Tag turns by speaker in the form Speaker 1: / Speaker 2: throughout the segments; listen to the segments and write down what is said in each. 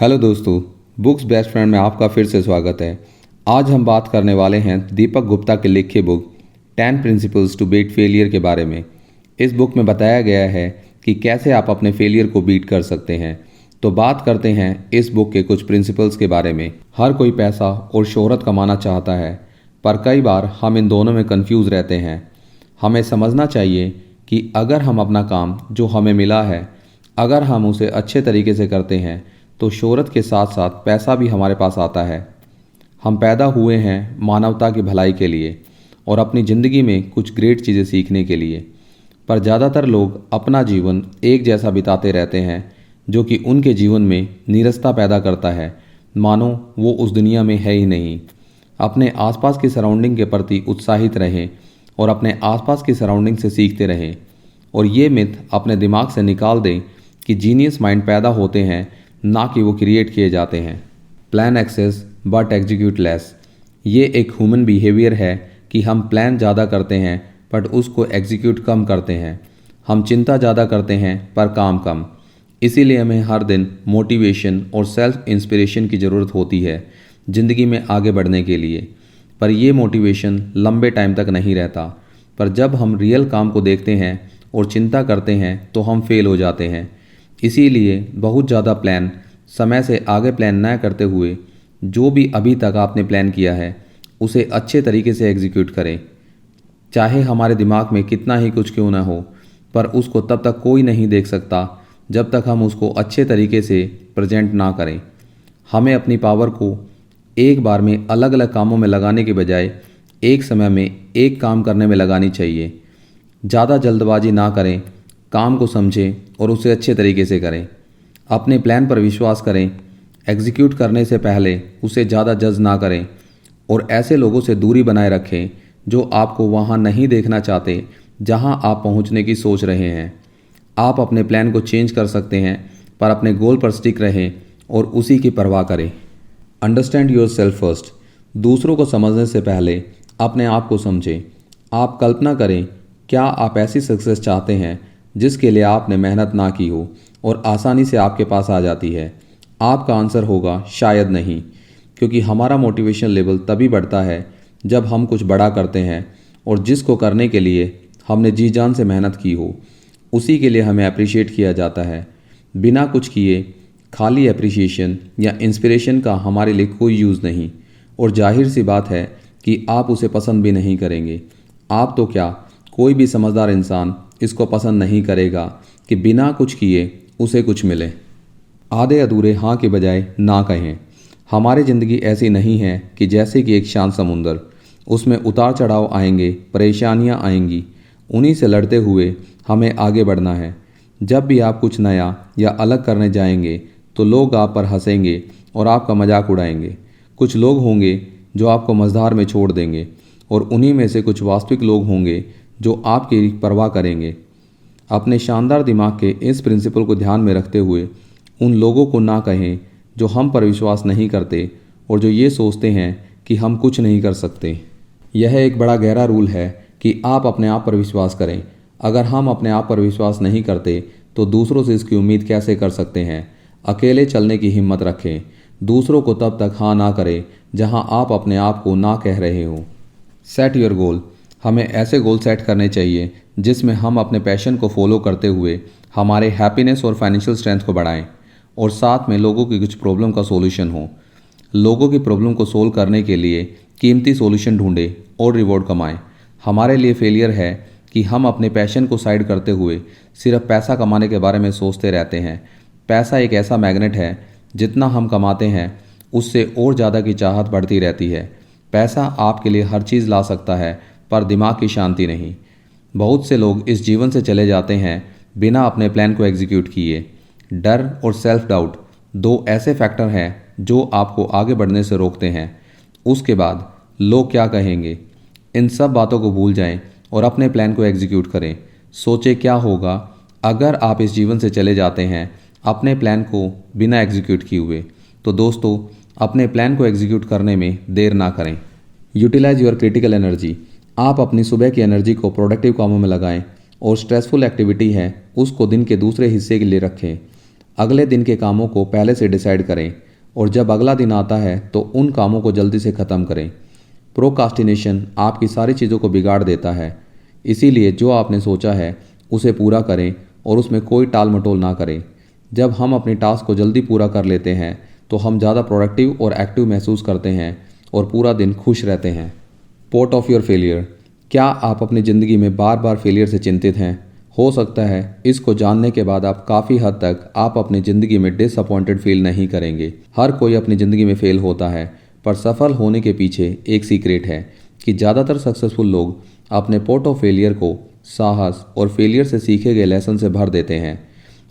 Speaker 1: Hello दोस्तों, books best friend में आपका फिर से स्वागत है। आज हम बात करने वाले हैं दीपक गुप्ता के लिखे book 10 principles to beat failure के बारे में। इस बुक में बताया गया है कि कैसे आप अपने फेलियर को बीट कर सकते हैं। तो बात करते हैं इस बुक के कुछ प्रिंसिपल्स के बारे में। हर कोई पैसा और शोहरत कमाना चाहता है, पर कई बार हम इन दोनों में कंफ्यूज रहते हैं। हमें समझना चाहिए कि अगर हम अपना काम जो हमें मिला है, अगर हम उसे अच्छे तरीके से करते हैं तो शोहरत के साथ साथ पैसा भी हमारे पास आता है। हम पैदा हुए हैं मानवता की भलाई के लिए और अपनी ज़िंदगी में कुछ ग्रेट चीज़ें सीखने के लिए, पर ज़्यादातर लोग अपना जीवन एक जैसा बिताते रहते हैं, जो कि उनके जीवन में नीरसता पैदा करता है, मानो वो उस दुनिया में है ही नहीं। अपने आसपास की सराउंडिंग के प्रति उत्साहित रहें और अपने आसपास की सराउंडिंग से सीखते रहें, और ये मिथ अपने दिमाग से निकाल दें कि जीनियस माइंड पैदा होते हैं, ना कि वो क्रिएट किए जाते हैं। Plan excess but execute less. ये एक ह्यूमन बिहेवियर है कि हम प्लान ज़्यादा करते हैं बट उसको एग्जीक्यूट कम करते हैं। हम चिंता ज़्यादा करते हैं पर काम कम। इसीलिए हमें हर दिन मोटिवेशन और सेल्फ इंस्पिरेशन की ज़रूरत होती है ज़िंदगी में आगे बढ़ने के लिए, पर ये मोटिवेशन लंबे टाइम तक नहीं रहता। पर जब हम रियल काम को देखते हैं और चिंता करते हैं तो हम फेल हो जाते हैं। इसीलिए बहुत ज़्यादा प्लान समय से आगे प्लान न करते हुए जो भी अभी तक आपने प्लान किया है उसे अच्छे तरीके से एग्जीक्यूट करें। चाहे हमारे दिमाग में कितना ही कुछ क्यों ना हो, पर उसको तब तक कोई नहीं देख सकता जब तक हम उसको अच्छे तरीके से प्रेजेंट ना करें। हमें अपनी पावर को एक बार में अलग अलग कामों में लगाने के बजाय एक समय में एक काम करने में लगानी चाहिए। ज़्यादा जल्दबाजी ना करें, काम को समझें और उसे अच्छे तरीके से करें। अपने प्लान पर विश्वास करें, एग्जीक्यूट करने से पहले उसे ज़्यादा जज ना करें, और ऐसे लोगों से दूरी बनाए रखें जो आपको वहाँ नहीं देखना चाहते जहाँ आप पहुँचने की सोच रहे हैं। आप अपने प्लान को चेंज कर सकते हैं, पर अपने गोल पर स्टिक रहें और उसी की परवाह करें। Understand your self first. दूसरों को समझने से पहले अपने आप को समझें। आप कल्पना करें, क्या आप ऐसी सक्सेस चाहते हैं जिसके लिए आपने मेहनत ना की हो और आसानी से आपके पास आ जाती है? आपका आंसर होगा शायद नहीं, क्योंकि हमारा मोटिवेशन लेवल तभी बढ़ता है जब हम कुछ बड़ा करते हैं और जिसको करने के लिए हमने जी जान से मेहनत की हो, उसी के लिए हमें अप्रिशिएट किया जाता है। बिना कुछ किए खाली अप्रिशिएशन या इंस्पिरेशन का हमारे लिए कोई यूज़ नहीं, और जाहिर सी बात है कि आप उसे पसंद भी नहीं करेंगे। आप तो क्या, कोई भी समझदार इंसान इसको पसंद नहीं करेगा कि बिना कुछ किए उसे कुछ मिले। आधे अधूरे हाँ के बजाय ना कहें। हमारी ज़िंदगी ऐसी नहीं है कि जैसे कि एक शांत समुंदर, उसमें उतार चढ़ाव आएंगे, परेशानियां आएंगी, उन्हीं से लड़ते हुए हमें आगे बढ़ना है। जब भी आप कुछ नया या अलग करने जाएंगे तो लोग आप पर हंसेंगे और आपका मजाक उड़ाएंगे। कुछ लोग होंगे जो आपको मझधार में छोड़ देंगे, और उन्हीं में से कुछ वास्तविक लोग होंगे जो आपकी परवाह करेंगे। अपने शानदार दिमाग के इस प्रिंसिपल को ध्यान में रखते हुए उन लोगों को ना कहें जो हम पर विश्वास नहीं करते और जो ये सोचते हैं कि हम कुछ नहीं कर सकते। यह एक बड़ा गहरा रूल है कि आप अपने आप पर विश्वास करें। अगर हम अपने आप पर विश्वास नहीं करते तो दूसरों से इसकी उम्मीद कैसे कर सकते हैं? अकेले चलने की हिम्मत रखें। दूसरों को तब तक हाँ ना करें जहाँ आप अपने आप को ना कह रहे हो। Set your goal. हमें ऐसे गोल सेट करने चाहिए जिसमें हम अपने पैशन को फॉलो करते हुए हमारे हैप्पीनेस और फाइनेंशियल स्ट्रेंथ को बढ़ाएं, और साथ में लोगों की कुछ प्रॉब्लम का सॉल्यूशन हो। लोगों की प्रॉब्लम को सोल्व करने के लिए कीमती सॉल्यूशन ढूंढें और रिवॉर्ड कमाएं। हमारे लिए फेलियर है कि हम अपने पैशन को साइड करते हुए सिर्फ पैसा कमाने के बारे में सोचते रहते हैं। पैसा एक ऐसा मैग्नेट है, जितना हम कमाते हैं उससे और ज़्यादा की चाहत बढ़ती रहती है। पैसा आपके लिए हर चीज़ ला सकता है, पर दिमाग की शांति नहीं। बहुत से लोग इस जीवन से चले जाते हैं बिना अपने प्लान को एग्जीक्यूट किए। डर और सेल्फ डाउट दो ऐसे फैक्टर हैं जो आपको आगे बढ़ने से रोकते हैं। उसके बाद लोग क्या कहेंगे, इन सब बातों को भूल जाएं और अपने प्लान को एग्जीक्यूट करें। सोचें क्या होगा अगर आप इस जीवन से चले जाते हैं अपने प्लान को बिना एग्जीक्यूट किए हुए। तो दोस्तों, अपने प्लान को एग्जीक्यूट करने में देर ना करें। Utilise your critical energy. आप अपनी सुबह की एनर्जी को प्रोडक्टिव कामों में लगाएं और स्ट्रेसफुल एक्टिविटी है उसको दिन के दूसरे हिस्से के लिए रखें। अगले दिन के कामों को पहले से डिसाइड करें और जब अगला दिन आता है तो उन कामों को जल्दी से ख़त्म करें। प्रोकास्टिनेशन आपकी सारी चीज़ों को बिगाड़ देता है, इसीलिए जो आपने सोचा है उसे पूरा करें और उसमें कोई टाल मटोल ना करें। जब हम अपने टास्क को जल्दी पूरा कर लेते हैं तो हम ज़्यादा प्रोडक्टिव और एक्टिव महसूस करते हैं और पूरा दिन खुश रहते हैं। Port of your failure. क्या आप अपनी ज़िंदगी में बार बार फेलियर से चिंतित हैं? हो सकता है इसको जानने के बाद आप काफ़ी हद तक आप अपनी ज़िंदगी में डिसअपॉइंटेड फील नहीं करेंगे। हर कोई अपनी ज़िंदगी में फेल होता है, पर सफल होने के पीछे एक सीक्रेट है कि ज़्यादातर सक्सेसफुल लोग अपने पोर्ट ऑफ फेलियर को साहस और फेलियर से सीखे गए लेसन से भर देते हैं।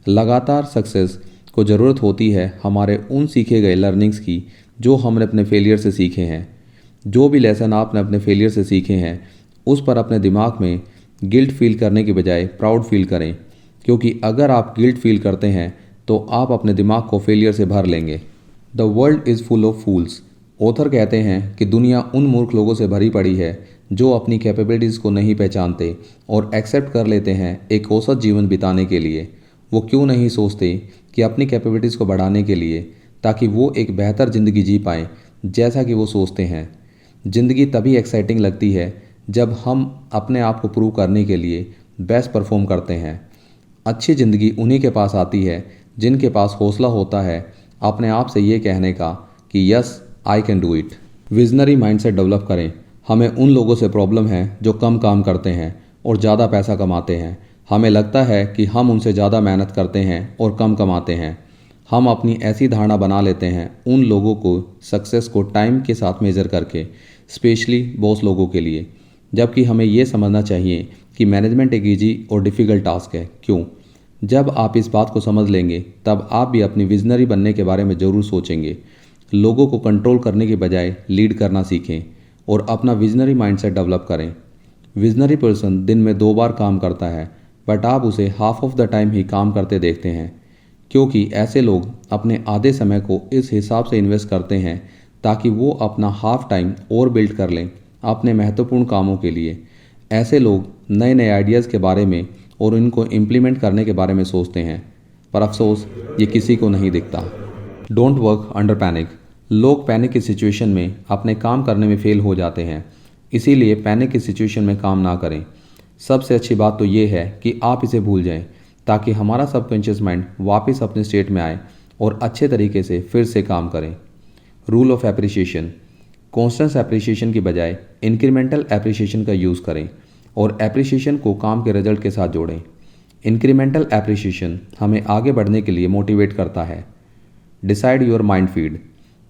Speaker 1: लगातार सक्सेस को ज़रूरत होती है हमारे उन सीखे गए लर्निंग्स की जो हमने अपने फेलियर से सीखे हैं। जो भी लेसन आपने अपने फेलियर से सीखे हैं उस पर अपने दिमाग में गिल्ट फील करने की बजाय प्राउड फील करें, क्योंकि अगर आप गिल्ट फील करते हैं तो आप अपने दिमाग को फेलियर से भर लेंगे। The world is full of fools. Author कहते हैं कि दुनिया उन मूर्ख लोगों से भरी पड़ी है जो अपनी कैपेबिलिटीज़ को नहीं पहचानते और एक्सेप्ट कर लेते हैं एक औसत जीवन बिताने के लिए। वो क्यों नहीं सोचते कि अपनी कैपेबिलिटीज़ को बढ़ाने के लिए, ताकि वो एक बेहतर ज़िंदगी जी पाएँ जैसा कि वो सोचते हैं। ज़िंदगी तभी एक्साइटिंग लगती है जब हम अपने आप को प्रूव करने के लिए बेस्ट परफॉर्म करते हैं। अच्छी ज़िंदगी उन्हीं के पास आती है जिनके पास हौसला होता है अपने आप से ये कहने का कि yes I can do it. Visionary mindset develop करें। हमें उन लोगों से प्रॉब्लम है जो कम काम करते हैं और ज़्यादा पैसा कमाते हैं। हमें लगता है कि हम उनसे ज़्यादा मेहनत करते हैं और कम कमाते हैं। हम अपनी ऐसी धारणा बना लेते हैं उन लोगों को सक्सेस को टाइम के साथ मेज़र करके, स्पेशली बॉस लोगों के लिए, जबकि हमें ये समझना चाहिए कि मैनेजमेंट एक ईजी और डिफ़िकल्ट टास्क है। क्यों? जब आप इस बात को समझ लेंगे तब आप भी अपनी विजनरी बनने के बारे में ज़रूर सोचेंगे। लोगों को कंट्रोल करने के बजाय लीड करना सीखें और अपना विजनरी माइंडसेट डेवलप करें। विजनरी पर्सन दिन में 2 बार काम करता है, बट आप उसे हाफ ऑफ द टाइम ही काम करते देखते हैं, क्योंकि ऐसे लोग अपने आधे समय को इस हिसाब से इन्वेस्ट करते हैं ताकि वो अपना हाफ टाइम और बिल्ड कर लें अपने महत्वपूर्ण कामों के लिए। ऐसे लोग नए नए आइडियाज़ के बारे में और इनको इम्प्लीमेंट करने के बारे में सोचते हैं, पर अफसोस ये किसी को नहीं दिखता। Don't work under panic. लोग पैनिक की सिचुएशन में अपने काम करने में फेल हो जाते हैं, इसीलिए पैनिक की सिचुएशन में काम ना करें। सबसे अच्छी बात तो ये है कि आप इसे भूल जाएं, ताकि हमारा सबकॉन्शियस माइंड वापस अपने स्टेट में आए और अच्छे तरीके से फिर से काम करें। Rule of appreciation. Constant appreciation की बजाय इंक्रीमेंटल एप्रिसिएशन का यूज़ करें और एप्रिसिएशन को काम के रिजल्ट के साथ जोड़ें। इंक्रीमेंटल एप्रिसिएशन हमें आगे बढ़ने के लिए मोटिवेट करता है। Decide your mind feed.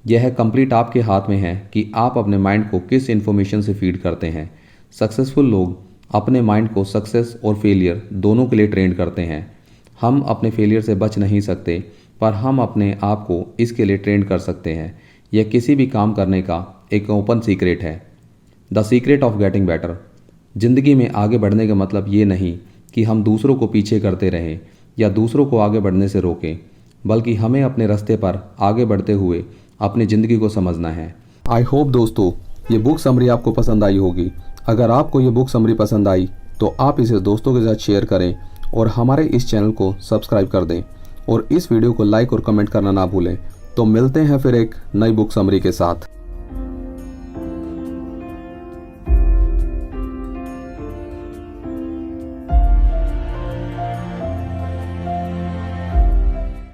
Speaker 1: यह कंप्लीट आपके हाथ में है कि आप अपने माइंड को किस इन्फॉर्मेशन से फीड करते हैं। सक्सेसफुल लोग अपने माइंड को सक्सेस और फेलियर दोनों के लिए ट्रेन करते हैं। हम अपने फेलियर से बच नहीं सकते, पर हम अपने आप को इसके लिए ट्रेन कर सकते हैं। यह किसी भी काम करने का एक ओपन सीक्रेट है। The secret of getting better. ज़िंदगी में आगे बढ़ने का मतलब ये नहीं कि हम दूसरों को पीछे करते रहें या दूसरों को आगे बढ़ने से रोकें, बल्कि हमें अपने रास्ते पर आगे बढ़ते हुए अपनी ज़िंदगी को समझना है। आई होप दोस्तों ये बुक समरी आपको पसंद आई होगी। अगर आपको ये बुक समरी पसंद आई तो आप इसे दोस्तों के साथ शेयर करें और हमारे इस चैनल को सब्सक्राइब कर दें और इस वीडियो को लाइक और कमेंट करना ना भूलें। तो मिलते हैं फिर एक नई बुक समरी के साथ।